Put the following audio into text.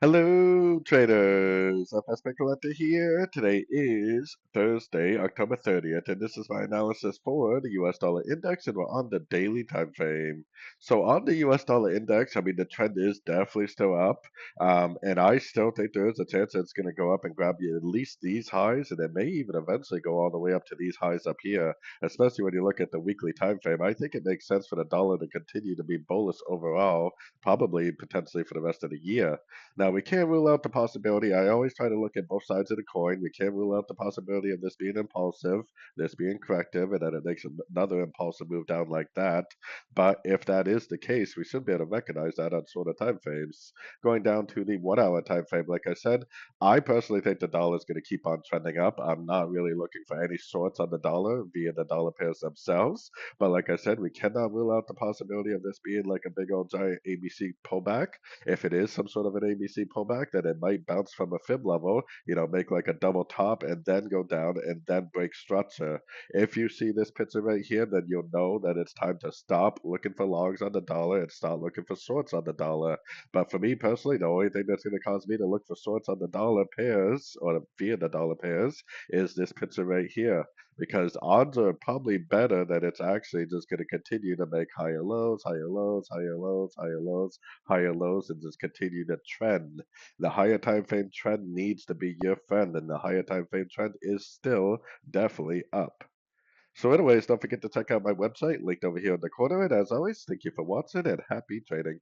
Hello, traders. FX Pip Collector here. Today is Thursday, October 30th, and this is my analysis for the US dollar index, and we're on the daily time frame. So, on the US dollar index, I mean, the trend is definitely still up, and I still think there is a chance that it's going to go up and grab you at least these highs, and it may even eventually go all the way up to these highs up here, especially when you look at the weekly time frame. I think it makes sense for the dollar to continue to be bullish overall, probably potentially for the rest of the year. Now, we can't rule out the possibility. I always try to look at both sides of the coin. We can't rule out the possibility of this being impulsive, this being corrective, and then it makes another impulsive move down like that. But if that is the case, we should be able to recognize that on shorter time frames. Going down to the 1 hour time frame, like I said, I personally think the dollar is going to keep on trending up. I'm not really looking for any shorts on the dollar via the dollar pairs themselves. But like I said, we cannot rule out the possibility of this being like a big old giant ABC pullback. If it is some sort of an ABC pullback, then it might bounce from a fib level, make like a double top and then go down and then break structure. If you see this picture right here, then you'll know that it's time to stop looking for longs on the dollar and start looking for shorts on the dollar. But for me personally, the only thing that's going to cause me to look for shorts on the dollar pairs or via the dollar pairs is this picture right here, because odds are probably better that it's actually just going to continue to make higher lows, higher lows, higher lows, higher lows, higher lows, and just continue to trend. The higher time frame trend needs to be your friend, and the higher time frame trend is still definitely up. So anyways, don't forget to check out my website linked over here in the corner, and as always, thank you for watching and happy trading.